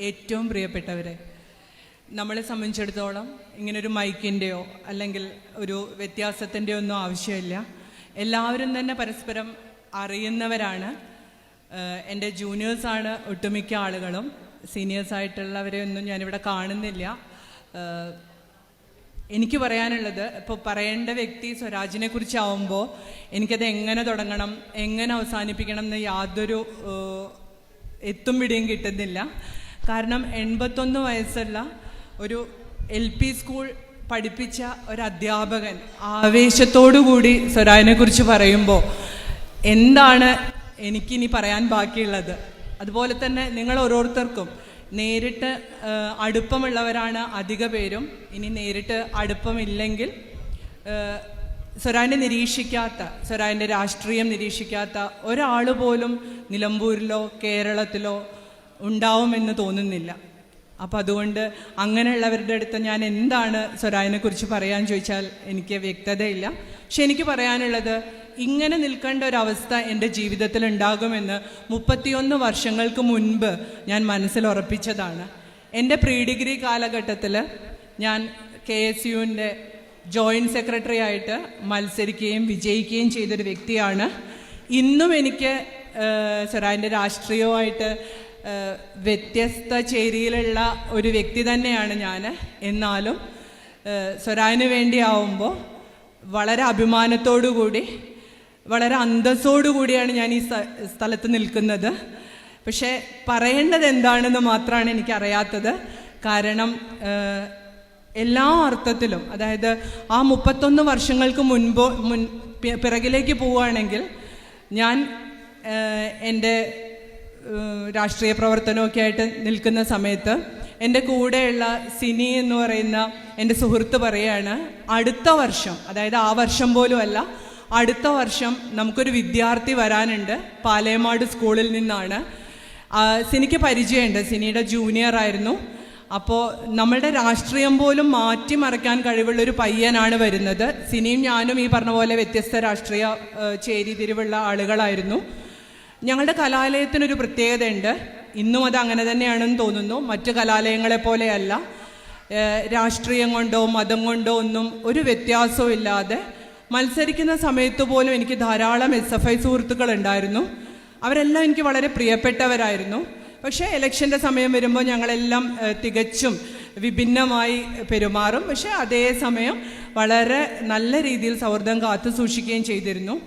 ഏറ്റവും പ്രിയപ്പെട്ടവരെ, നമ്മളെ സംബന്ധിച്ചിടത്തോളം ഇങ്ങനൊരു മൈക്കിൻ്റെയോ അല്ലെങ്കിൽ ഒരു വ്യത്യാസത്തിൻ്റെയോ ഒന്നും ആവശ്യമില്ല. എല്ലാവരും തന്നെ പരസ്പരം അറിയുന്നവരാണ്. എൻ്റെ ജൂനിയേഴ്സാണ് ഒട്ടുമിക്ക ആളുകളും. സീനിയേഴ്സായിട്ടുള്ളവരെ ഒന്നും ഞാനിവിടെ കാണുന്നില്ല. എനിക്ക് പറയാനുള്ളത്, ഇപ്പോൾ പറയേണ്ട വ്യക്തി സ്വരാജിനെ കുറിച്ചാവുമ്പോൾ എനിക്കത് എങ്ങനെ തുടങ്ങണം, എങ്ങനെ അവസാനിപ്പിക്കണം എന്ന് യാതൊരു എത്തും പിടിയും കിട്ടുന്നില്ല. കാരണം 81 വയസ്സുള്ള ഒരു LP സ്കൂൾ പഠിപ്പിച്ച ഒരു അധ്യാപകൻ ആവേശത്തോടു കൂടി സ്വരാജിനെ കുറിച്ച് പറയുമ്പോൾ എന്താണ് എനിക്കിനി പറയാൻ ബാക്കിയുള്ളത്? അതുപോലെ തന്നെ നിങ്ങൾ ഓരോരുത്തർക്കും നേരിട്ട് അടുപ്പമുള്ളവരാണ് അധിക പേരും. ഇനി നേരിട്ട് അടുപ്പമില്ലെങ്കിൽ സ്വരാജിനെ നിരീക്ഷിക്കാത്ത, സ്വരാജിൻ്റെ രാഷ്ട്രീയം നിരീക്ഷിക്കാത്ത ഒരാൾ പോലും നിലമ്പൂരിലോ കേരളത്തിലോ ഉണ്ടാവുമെന്ന് തോന്നുന്നില്ല. അപ്പം അതുകൊണ്ട് അങ്ങനെയുള്ളവരുടെ അടുത്ത് ഞാൻ എന്താണ് സ്വരാജിനെ കുറിച്ച് പറയാൻ ചോദിച്ചാൽ എനിക്ക് വ്യക്തതയില്ല. പക്ഷെ എനിക്ക് പറയാനുള്ളത്, ഇങ്ങനെ നിൽക്കേണ്ട ഒരവസ്ഥ എൻ്റെ ജീവിതത്തിൽ ഉണ്ടാകുമെന്ന് 31 വർഷങ്ങൾക്ക് മുൻപ് ഞാൻ മനസ്സിൽ ഉറപ്പിച്ചതാണ്. എൻ്റെ പ്രീ ഡിഗ്രി കാലഘട്ടത്തിൽ ഞാൻ KSUവിൻ്റെ ജോയിൻറ്റ് സെക്രട്ടറി ആയിട്ട് മത്സരിക്കുകയും വിജയിക്കുകയും ചെയ്തൊരു വ്യക്തിയാണ്. ഇന്നും എനിക്ക് സ്വരാജിൻ്റെ രാഷ്ട്രീയവുമായിട്ട് വ്യത്യസ്ത ചേരിയിലുള്ള ഒരു വ്യക്തി തന്നെയാണ് ഞാൻ. എന്നാലും സ്വരാജിന് വേണ്ടിയാവുമ്പോൾ വളരെ അഭിമാനത്തോടു കൂടി, വളരെ അന്തസ്സോടു കൂടിയാണ് ഞാൻ ഈ സ്ഥലത്ത് നിൽക്കുന്നത്. പക്ഷേ പറയേണ്ടത് എന്താണെന്ന് മാത്രമാണ് എനിക്കറിയാത്തത്. കാരണം എല്ലാ അർത്ഥത്തിലും, അതായത് ആ 31 വർഷങ്ങൾക്ക് പിറകിലേക്ക് പോവുകയാണെങ്കിൽ ഞാൻ എൻ്റെ രാഷ്ട്രീയ പ്രവർത്തനമൊക്കെ ആയിട്ട് നിൽക്കുന്ന സമയത്ത് എൻ്റെ കൂടെയുള്ള സിനി എന്ന് പറയുന്ന എൻ്റെ സുഹൃത്ത് പറയാണ്, അടുത്ത വർഷം, അതായത് ആ വർഷം പോലും അല്ല, അടുത്ത വർഷം നമുക്കൊരു വിദ്യാർത്ഥി വരാനുണ്ട്, പാലേമാട് സ്കൂളിൽ നിന്നാണ്. സിനിക്ക് പരിചയമുണ്ട്, സിനിയുടെ ജൂനിയർ ആയിരുന്നു. അപ്പോൾ നമ്മളുടെ രാഷ്ട്രീയം പോലും മാറ്റിമറിക്കാൻ കഴിവുള്ളൊരു പയ്യനാണ് വരുന്നത്. സിനിയും ഞാനും ഈ പറഞ്ഞ പോലെ വ്യത്യസ്ത രാഷ്ട്രീയ ചേരിതിരിവുള്ള ആളുകളായിരുന്നു. ഞങ്ങളുടെ കലാലയത്തിനൊരു പ്രത്യേകതയുണ്ട്, ഇന്നും അത് അങ്ങനെ തന്നെയാണെന്ന് തോന്നുന്നു. മറ്റ് കലാലയങ്ങളെ പോലെയല്ല, രാഷ്ട്രീയം കൊണ്ടോ മതം കൊണ്ടോ ഒന്നും ഒരു വ്യത്യാസവും ഇല്ലാതെ മത്സരിക്കുന്ന സമയത്ത് പോലും എനിക്ക് ധാരാളം SFI സുഹൃത്തുക്കൾ ഉണ്ടായിരുന്നു. അവരെല്ലാം എനിക്ക് വളരെ പ്രിയപ്പെട്ടവരായിരുന്നു. പക്ഷേ ഇലക്ഷൻ്റെ സമയം വരുമ്പോൾ ഞങ്ങളെല്ലാം തികച്ചും വിഭിന്നമായി പെരുമാറും. പക്ഷേ അതേസമയം വളരെ നല്ല രീതിയിൽ സൗഹൃദം കാത്തു സൂക്ഷിക്കുകയും ചെയ്തിരുന്നു.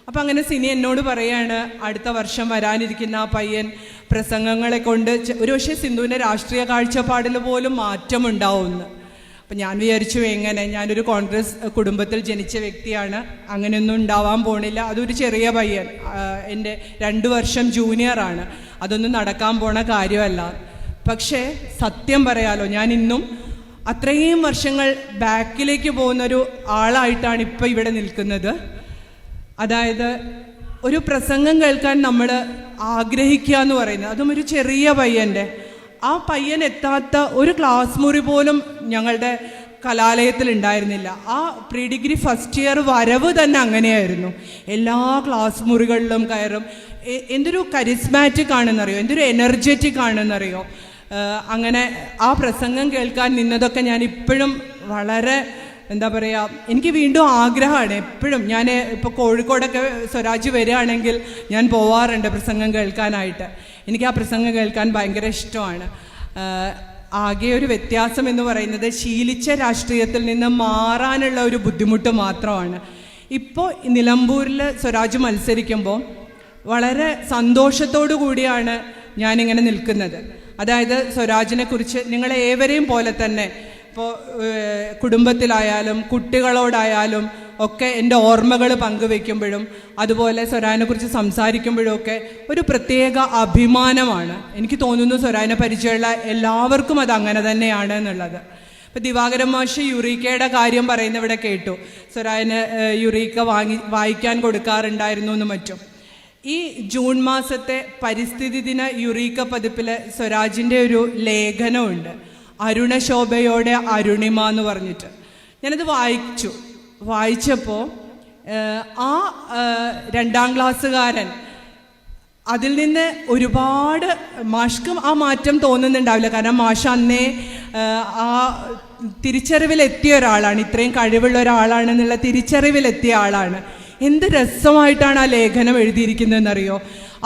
അപ്പം അങ്ങനെ സിനി എന്നോട് പറയാണ്, അടുത്ത വർഷം വരാനിരിക്കുന്ന ആ പയ്യൻ പ്രസംഗങ്ങളെ കൊണ്ട് ഒരുപക്ഷെ സിന്ധുവിൻ്റെ രാഷ്ട്രീയ കാഴ്ചപ്പാടിൽ പോലും മാറ്റമുണ്ടാവുമെന്ന്. അപ്പം ഞാൻ വിചാരിച്ചു, എങ്ങനെ, ഞാനൊരു കോൺഗ്രസ് കുടുംബത്തിൽ ജനിച്ച വ്യക്തിയാണ്, അങ്ങനെയൊന്നും ഉണ്ടാവാൻ പോണില്ല. അതൊരു ചെറിയ പയ്യൻ, എൻ്റെ 2 വർഷം ജൂനിയറാണ്, അതൊന്നും നടക്കാൻ പോണ കാര്യമല്ല. പക്ഷേ സത്യം പറയാലോ, ഞാൻ ഇന്നും അത്രയും വർഷങ്ങൾ ബാക്കിലേക്ക് പോകുന്നൊരു ആളായിട്ടാണ് ഇപ്പോൾ ഇവിടെ നിൽക്കുന്നത്. അതായത് ഒരു പ്രസംഗം കേൾക്കാൻ നമ്മൾ ആഗ്രഹിക്കുക എന്ന് പറയുന്നത്, അതും ഒരു ചെറിയ പയ്യൻ്റെ, ആ പയ്യൻ എത്താത്ത ഒരു ക്ലാസ് മുറി പോലും ഞങ്ങളുടെ കലാലയത്തിൽ ഉണ്ടായിരുന്നില്ല. ആ പ്രീ ഡിഗ്രി ഫസ്റ്റ് ഇയർ വരവ് തന്നെ അങ്ങനെയായിരുന്നു. എല്ലാ ക്ലാസ് മുറികളിലും കയറും. എന്തൊരു കരിസ്മാറ്റിക് ആണെന്നറിയോ, എന്തൊരു എനർജറ്റിക് ആണെന്നറിയോ. അങ്ങനെ ആ പ്രസംഗം കേൾക്കാൻ നിന്നതൊക്കെ ഞാൻ ഇപ്പോഴും വളരെ, എന്താ പറയുക, എനിക്ക് വീണ്ടും ആഗ്രഹമാണ് എപ്പോഴും. ഞാൻ ഇപ്പോൾ കോഴിക്കോടൊക്കെ സ്വരാജ് വരികയാണെങ്കിൽ ഞാൻ പോവാറുണ്ട് പ്രസംഗം കേൾക്കാനായിട്ട്. എനിക്ക് ആ പ്രസംഗം കേൾക്കാൻ ഭയങ്കര ഇഷ്ടമാണ്. ആകെ ഒരു വ്യത്യാസം എന്ന് പറയുന്നത് ശീലിച്ച രാഷ്ട്രീയത്തിൽ നിന്ന് മാറാനുള്ള ഒരു ബുദ്ധിമുട്ട് മാത്രമാണ്. ഇപ്പോൾ നിലമ്പൂരിൽ സ്വരാജ് മത്സരിക്കുമ്പോൾ വളരെ സന്തോഷത്തോടു കൂടിയാണ് ഞാനിങ്ങനെ നിൽക്കുന്നത്. അതായത് സ്വരാജിനെ കുറിച്ച് നിങ്ങളേവരെയും പോലെ തന്നെ ഇപ്പോൾ കുടുംബത്തിലായാലും കുട്ടികളോടായാലും ഒക്കെ എൻ്റെ ഓർമ്മകൾ പങ്കുവെക്കുമ്പോഴും അതുപോലെ സ്വരാജിനെ കുറിച്ച് സംസാരിക്കുമ്പോഴും ഒക്കെ ഒരു പ്രത്യേക അഭിമാനമാണ്. എനിക്ക് തോന്നുന്നു സ്വരാജിനെ പരിചയമുള്ള എല്ലാവർക്കും അത് അങ്ങനെ തന്നെയാണ് എന്നുള്ളത്. ഇപ്പോൾ ദിവാകരൻ മാഷ് യുറീക്കയുടെ കാര്യം പറയുന്ന ഇവിടെ കേട്ടു. സ്വരാജിന് യുറീക്ക വായിക്കാൻ കൊടുക്കാറുണ്ടായിരുന്നു എന്നും മറ്റും. ഈ ജൂൺ മാസത്തെ പരിസ്ഥിതി ദിന യുറീക്ക പതിപ്പിൽ സ്വരാജിൻ്റെ ഒരു ലേഖനമുണ്ട്, അരുണശോഭയോടെ അരുണിമ എന്ന് പറഞ്ഞിട്ട്. ഞാനത് വായിച്ചപ്പോൾ ആ 2ാം ക്ലാസ്സുകാരൻ അതിൽ നിന്ന് ഒരുപാട് മാഷ്ക്കും ആ മാറ്റം തോന്നുന്നുണ്ടാവില്ല. കാരണം മാഷ് അന്നേ ആ തിരിച്ചറിവിലെത്തിയ ഒരാളാണ്, ഇത്രയും കഴിവുള്ള ഒരാളാണെന്നുള്ള തിരിച്ചറിവിലെത്തിയ ആളാണ്. എന്ത് രസമായിട്ടാണ് ആ ലേഖനം എഴുതിയിരിക്കുന്നതെന്നറിയോ?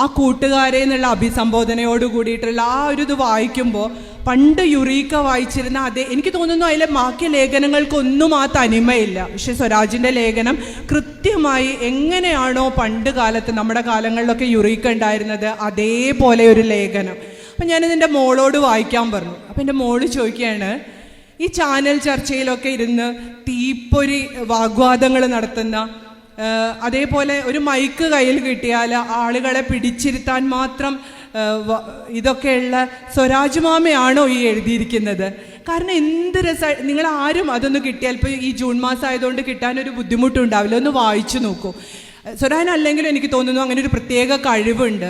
ആ കൂട്ടുകാരെ എന്നുള്ള അഭിസംബോധനയോട് കൂടിയിട്ടുള്ള ആ ഒരു ഇത് വായിക്കുമ്പോൾ പണ്ട് യുറീക്ക വായിച്ചിരുന്ന അതേ, എനിക്ക് തോന്നുന്നു അതിലെ ബാക്കി ലേഖനങ്ങൾക്കൊന്നും ആ തനിമയില്ല. പക്ഷെ സ്വരാജിൻ്റെ ലേഖനം കൃത്യമായി എങ്ങനെയാണോ പണ്ട് കാലത്ത് നമ്മുടെ കാലങ്ങളിലൊക്കെ യുറീക്ക ഉണ്ടായിരുന്നത് അതേപോലെ ഒരു ലേഖനം. അപ്പം ഞാനിതെൻ്റെ മോളോട് വായിക്കാൻ പറഞ്ഞു. അപ്പം എൻ്റെ മോള് ചോദിക്കുകയാണ്, ഈ ചാനൽ ചർച്ചയിലൊക്കെ ഇരുന്ന് തീപ്പൊരി വാഗ്വാദങ്ങൾ നടത്തുന്ന, അതേപോലെ ഒരു മൈക്ക് കയ്യിൽ കിട്ടിയാൽ ആളുകളെ പിടിച്ചിരുത്താൻ മാത്രം ഇതൊക്കെയുള്ള സ്വരാജ് മാമയാണോ ഈ എഴുതിയിരിക്കുന്നത്? കാരണം എന്ത് രസമായി, നിങ്ങൾ ആരും അതൊന്ന് കിട്ടിയാൽ, ഇപ്പോൾ ഈ ജൂൺ മാസം ആയതുകൊണ്ട് കിട്ടാനൊരു ബുദ്ധിമുട്ടുണ്ടാവില്ല, ഒന്ന് വായിച്ചു നോക്കൂ. സ്വരാജ് അല്ലെങ്കിലും എനിക്ക് തോന്നുന്നു അങ്ങനെ ഒരു പ്രത്യേക കഴിവുണ്ട്.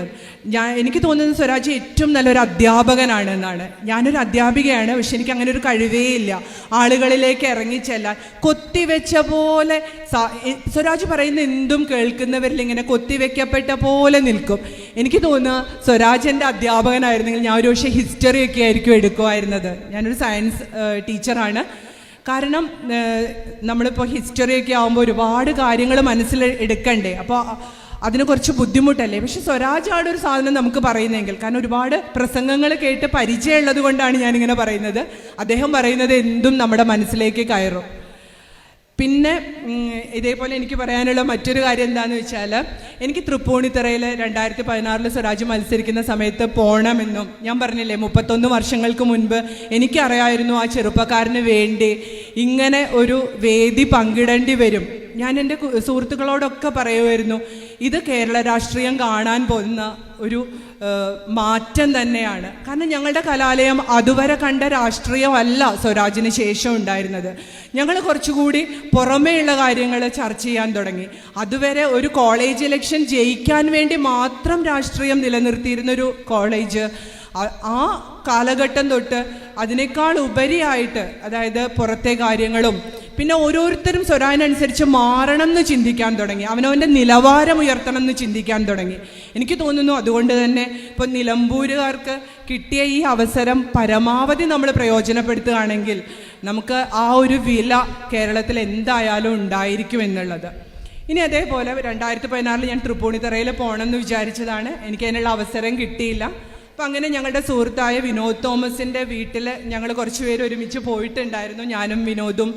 എനിക്ക് തോന്നുന്നത് സ്വരാജ് ഏറ്റവും നല്ലൊരു അധ്യാപകനാണ് എന്നാണ്. ഞാനൊരു അധ്യാപികയാണ്, പക്ഷെ എനിക്ക് അങ്ങനെ ഒരു കഴിവേ ഇല്ല ആളുകളിലേക്ക് ഇറങ്ങിച്ചെല്ലാൻ. കൊത്തിവെച്ച പോലെ സ്വരാജ് പറയുന്ന എന്തും കേൾക്കുന്നവരിൽ ഇങ്ങനെ കൊത്തിവെക്കപ്പെട്ട പോലെ നിൽക്കും. എനിക്ക് തോന്നുക സ്വരാജ് എൻ്റെ അധ്യാപകനായിരുന്നെങ്കിൽ ഞാൻ ഒരു പക്ഷേ ഹിസ്റ്ററിയൊക്കെ ആയിരിക്കും എടുക്കുമായിരുന്നത്. ഞാനൊരു സയൻസ് ടീച്ചറാണ്. കാരണം നമ്മളിപ്പോൾ ഹിസ്റ്ററിയൊക്കെ ആകുമ്പോൾ ഒരുപാട് കാര്യങ്ങൾ മനസ്സിൽ എടുക്കണ്ടേ, അപ്പോൾ അതിന് കുറച്ച് ബുദ്ധിമുട്ടല്ലേ. പക്ഷെ സ്വരാജാണ് ഒരു സാധനം നമുക്ക് പറയുന്നതെങ്കിൽ, കാരണം ഒരുപാട് പ്രസംഗങ്ങൾ കേട്ട് പരിചയമുള്ളത് കൊണ്ടാണ് ഞാനിങ്ങനെ പറയുന്നത്. അദ്ദേഹം പറയുന്നത് എന്തും നമ്മുടെ മനസ്സിലേക്ക് കയറും. പിന്നെ ഇതേപോലെ എനിക്ക് പറയാനുള്ള മറ്റൊരു കാര്യം എന്താണെന്ന് വെച്ചാൽ, എനിക്ക് തൃപ്പൂണിത്തറയിൽ 2016 സ്വരാജ് മത്സരിക്കുന്ന സമയത്ത് പോകണമെന്നും ഞാൻ പറഞ്ഞില്ലേ, 31 വർഷങ്ങൾക്ക് മുൻപ് എനിക്കറിയായിരുന്നു ആ ചെറുപ്പക്കാരന് വേണ്ടി ഇങ്ങനെ ഒരു വേദി പങ്കിടേണ്ടി വരും. ഞാൻ എൻ്റെ സുഹൃത്തുക്കളോടൊക്കെ പറയുമായിരുന്നു, ഇത് കേരള രാഷ്ട്രീയം കാണാൻ പോകുന്ന ഒരു മാറ്റം തന്നെയാണ്. കാരണം ഞങ്ങളുടെ കലാലയം അതുവരെ കണ്ട രാഷ്ട്രീയമല്ല സ്വരാജിന് ശേഷം ഉണ്ടായിരുന്നത്. ഞങ്ങൾ കുറച്ചുകൂടി പുറമേയുള്ള കാര്യങ്ങൾ ചർച്ച ചെയ്യാൻ തുടങ്ങി. അതുവരെ ഒരു കോളേജ് ഇലക്ഷൻ ജയിക്കാൻ വേണ്ടി മാത്രം രാഷ്ട്രീയം നിലനിർത്തിയിരുന്നൊരു കോളേജ് ആ കാലഘട്ടം തൊട്ട് അതിനേക്കാൾ ഉപരിയായിട്ട്, അതായത് പുറത്തെ കാര്യങ്ങളും പിന്നെ ഓരോരുത്തരും സ്വരാജിനനുസരിച്ച് മാറണം എന്ന് ചിന്തിക്കാൻ തുടങ്ങി, അവനവൻ്റെ നിലവാരം ഉയർത്തണം എന്ന് ചിന്തിക്കാൻ തുടങ്ങി. എനിക്ക് തോന്നുന്നു അതുകൊണ്ട് തന്നെ ഇപ്പോൾ നിലമ്പൂരുകാർക്ക് കിട്ടിയ ഈ അവസരം പരമാവധി നമ്മൾ പ്രയോജനപ്പെടുത്തുകയാണെങ്കിൽ നമുക്ക് ആ ഒരു വില കേരളത്തിൽ എന്തായാലും ഉണ്ടായിരിക്കും എന്നുള്ളത്. ഇനി അതേപോലെ 2016 ഞാൻ തൃപ്പൂണിത്തറയിൽ പോകണമെന്ന് വിചാരിച്ചതാണ്. എനിക്ക് അതിനുള്ള അവസരം കിട്ടിയില്ല. അപ്പം അങ്ങനെ ഞങ്ങളുടെ സുഹൃത്തായ വിനോദ് തോമസിൻ്റെ വീട്ടിൽ ഞങ്ങൾ കുറച്ച് പേര് ഒരുമിച്ച് പോയിട്ടുണ്ടായിരുന്നു. ഞാനും വിനോദും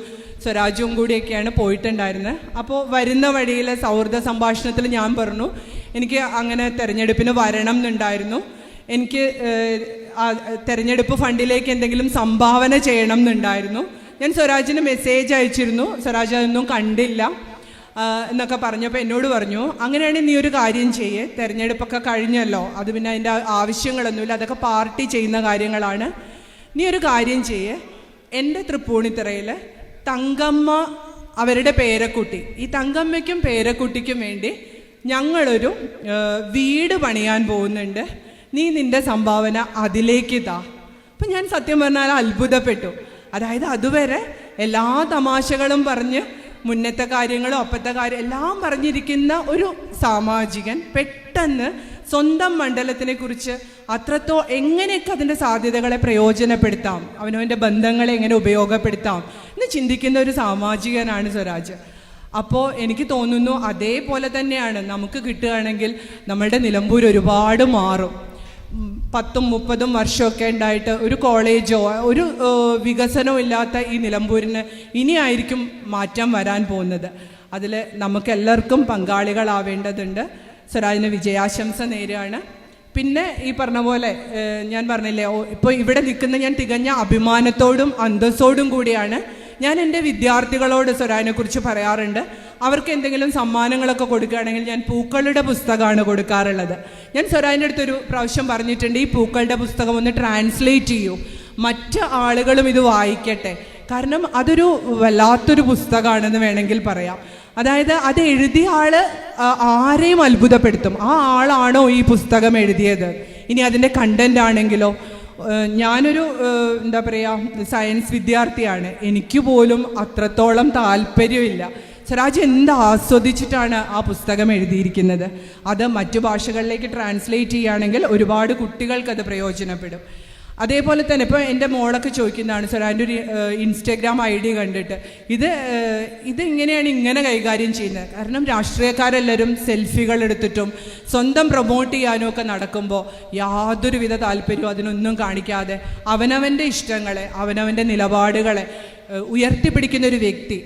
സ്വരാജും കൂടിയൊക്കെയാണ് പോയിട്ടുണ്ടായിരുന്നത്. അപ്പോൾ വരുന്ന വഴിയിൽ സൗഹൃദ സംഭാഷണത്തിൽ ഞാൻ പറഞ്ഞു, എനിക്ക് അങ്ങനെ തെരഞ്ഞെടുപ്പിന് വരണം എന്നുണ്ടായിരുന്നു. എനിക്ക് തെരഞ്ഞെടുപ്പ് ഫണ്ടിലേക്ക് എന്തെങ്കിലും സംഭാവന ചെയ്യണം എന്നുണ്ടായിരുന്നു. ഞാൻ സ്വരാജിന് മെസ്സേജ് അയച്ചിരുന്നു, സ്വരാജ് അതൊന്നും കണ്ടില്ല എന്നൊക്കെ പറഞ്ഞപ്പോൾ എന്നോട് പറഞ്ഞു, അങ്ങനെയാണെങ്കിൽ നീ ഒരു കാര്യം ചെയ്യേ, തെരഞ്ഞെടുപ്പൊക്കെ കഴിഞ്ഞല്ലോ, അത് പിന്നെ അതിൻ്റെ ആവശ്യങ്ങളൊന്നുമില്ല, അതൊക്കെ പാർട്ടി ചെയ്യുന്ന കാര്യങ്ങളാണ്. നീ ഒരു കാര്യം ചെയ്യേ, എൻ്റെ തൃപ്പൂണിത്തറയിൽ തങ്കമ്മ അവരുടെ പേരക്കുട്ടി, ഈ തങ്കമ്മയ്ക്കും പേരക്കുട്ടിക്കും വേണ്ടി ഞങ്ങളൊരു വീട് പണിയാൻ പോകുന്നുണ്ട്, നീ നിൻ്റെ സംഭാവന അതിലേക്ക് താ. അപ്പം ഞാൻ സത്യം പറഞ്ഞാൽ അത്ഭുതപ്പെട്ടു. അതായത് അതുവരെ എല്ലാ തമാശകളും പറഞ്ഞ് മുന്നത്തെ കാര്യങ്ങളും അപ്പത്തെ കാര്യം എല്ലാം പറഞ്ഞിരിക്കുന്ന ഒരു സാമാജികൻ പെട്ടെന്ന് സ്വന്തം മണ്ഡലത്തിനെ കുറിച്ച് എങ്ങനെയൊക്കെ അതിൻ്റെ സാധ്യതകളെ പ്രയോജനപ്പെടുത്താം, അവനവൻ്റെ ബന്ധങ്ങളെ എങ്ങനെ ഉപയോഗപ്പെടുത്താം എന്ന് ചിന്തിക്കുന്ന ഒരു സാമാജികനാണ് സ്വരാജ്. അപ്പോൾ എനിക്ക് തോന്നുന്നു അതേപോലെ തന്നെയാണ് നമുക്ക് കിട്ടുകയാണെങ്കിൽ നമ്മളുടെ നിലമ്പൂർ ഒരുപാട് മാറും. 10-30 വർഷമൊക്കെ ഉണ്ടായിട്ട് ഒരു കോളേജോ ഒരു വികസനവും ഇല്ലാത്ത ഈ നിലമ്പൂരിന് ഇനിയായിരിക്കും മാറ്റം വരാൻ പോകുന്നത്. അതിൽ നമുക്കെല്ലാവർക്കും പങ്കാളികളാവേണ്ടതുണ്ട്. സ്വരാജിന് വിജയാശംസ നേരുകയാണ്. പിന്നെ ഈ പറഞ്ഞ പോലെ ഞാൻ പറഞ്ഞില്ലേ, ഇപ്പോൾ ഇവിടെ നിൽക്കുന്ന ഞാൻ തികഞ്ഞ അഭിമാനത്തോടും അന്തസ്സോടും കൂടിയാണ് ഞാൻ എൻ്റെ വിദ്യാർത്ഥികളോട് സ്വരാജിനെ കുറിച്ച് പറയാറുണ്ട്. അവർക്ക് എന്തെങ്കിലും സമ്മാനങ്ങളൊക്കെ കൊടുക്കുകയാണെങ്കിൽ ഞാൻ പൂക്കളുടെ പുസ്തകമാണ് കൊടുക്കാറുള്ളത്. ഞാൻ സ്വരാജിൻ്റെ അടുത്തൊരു പ്രാവശ്യം പറഞ്ഞിട്ടുണ്ട്, ഈ പൂക്കളുടെ പുസ്തകം ഒന്ന് ട്രാൻസ്ലേറ്റ് ചെയ്യൂ, മറ്റ് ആളുകളും ഇത് വായിക്കട്ടെ. കാരണം അതൊരു വല്ലാത്തൊരു പുസ്തകമാണെന്ന് വേണമെങ്കിൽ പറയാം. അതായത് അത് എഴുതിയ ആള് ആരെയും അത്ഭുതപ്പെടുത്തും. ആ ആളാണോ ഈ പുസ്തകം എഴുതിയത്? ഇനി അതിൻ്റെ കണ്ടന്റ് ആണെങ്കിലോ, ഞാനൊരു എന്താ പറയുക സയൻസ് വിദ്യാർത്ഥിയാണ്, എനിക്ക് പോലും അത്രത്തോളം താല്പര്യമില്ല സ്വരാജ് എന്ത് ആസ്വദിച്ചിട്ടാണ് ആ പുസ്തകം എഴുതിയിരിക്കുന്നത്. അത് മറ്റു ഭാഷകളിലേക്ക് ട്രാൻസ്ലേറ്റ് ചെയ്യുകയാണെങ്കിൽ ഒരുപാട് കുട്ടികൾക്കത് പ്രയോജനപ്പെടും. അതേപോലെ തന്നെ ഇപ്പോൾ എൻ്റെ മോളൊക്കെ ചോദിക്കുന്നതാണ് സ്വരാജിൻ്റെ ഒരു ഇൻസ്റ്റഗ്രാം ID കണ്ടിട്ട് ഇതെങ്ങനെയാണ് ഇങ്ങനെ കൈകാര്യം ചെയ്യുന്നത്. കാരണം രാഷ്ട്രീയക്കാരെല്ലാവരും സെൽഫികൾ എടുത്തിട്ടും സ്വന്തം പ്രൊമോട്ട് ചെയ്യാനും ഒക്കെ നടക്കുമ്പോൾ യാതൊരുവിധ താല്പര്യവും അതിനൊന്നും കാണിക്കാതെ അവനവൻ്റെ ഇഷ്ടങ്ങളെ അവനവൻ്റെ നിലപാടുകളെ ഉയർത്തിപ്പിടിക്കുന്ന ഒരു വ്യക്തി,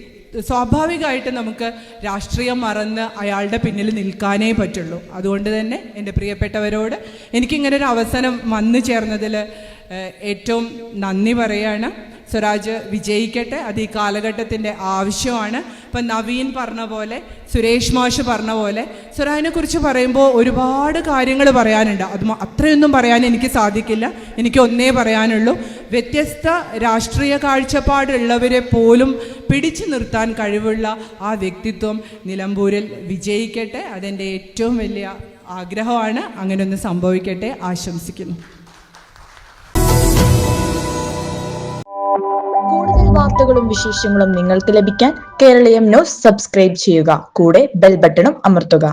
സ്വാഭാവികമായിട്ട് നമുക്ക് രാഷ്ട്രീയം മറന്ന് അയാളുടെ പിന്നിൽ നിൽക്കാനേ പറ്റുള്ളൂ. അതുകൊണ്ട് തന്നെ എൻ്റെ പ്രിയപ്പെട്ടവരോട് എനിക്കിങ്ങനൊരു അവസരം വന്നു ചേർന്നതിൽ ഏറ്റവും നന്ദി പറയാണ്. സ്വരാജ് വിജയിക്കട്ടെ, അത് ഈ കാലഘട്ടത്തിൻ്റെ ആവശ്യമാണ്. ഇപ്പം നവീൻ പറഞ്ഞ പോലെ, സുരേഷ് മാഷ് പറഞ്ഞ പോലെ, സ്വരാജിനെ കുറിച്ച് പറയുമ്പോൾ ഒരുപാട് കാര്യങ്ങൾ പറയാനുണ്ട്. അത്രയൊന്നും പറയാൻ എനിക്ക് സാധിക്കില്ല. എനിക്ക് ഒന്നേ പറയാനുള്ളൂ, വ്യത്യസ്ത രാഷ്ട്രീയ കാഴ്ചപ്പാടുള്ളവരെ പോലും പിടിച്ചു നിർത്താൻ കഴിവുള്ള ആ വ്യക്തിത്വം നിലമ്പൂരിൽ വിജയിക്കട്ടെ. അതെൻ്റെ ഏറ്റവും വലിയ ആഗ്രഹമാണ്. അങ്ങനെ ഒന്ന് സംഭവിക്കട്ടെ, ആശംസിക്കുന്നു. കൂടുതൽ വാർത്തകളും വിശേഷങ്ങളും നിങ്ങൾക്ക് ലഭിക്കാൻ കേരളീയം ന്യൂസ് സബ്സ്ക്രൈബ് ചെയ്യുക. കൂടെ ബെൽ ബട്ടണും അമർത്തുക.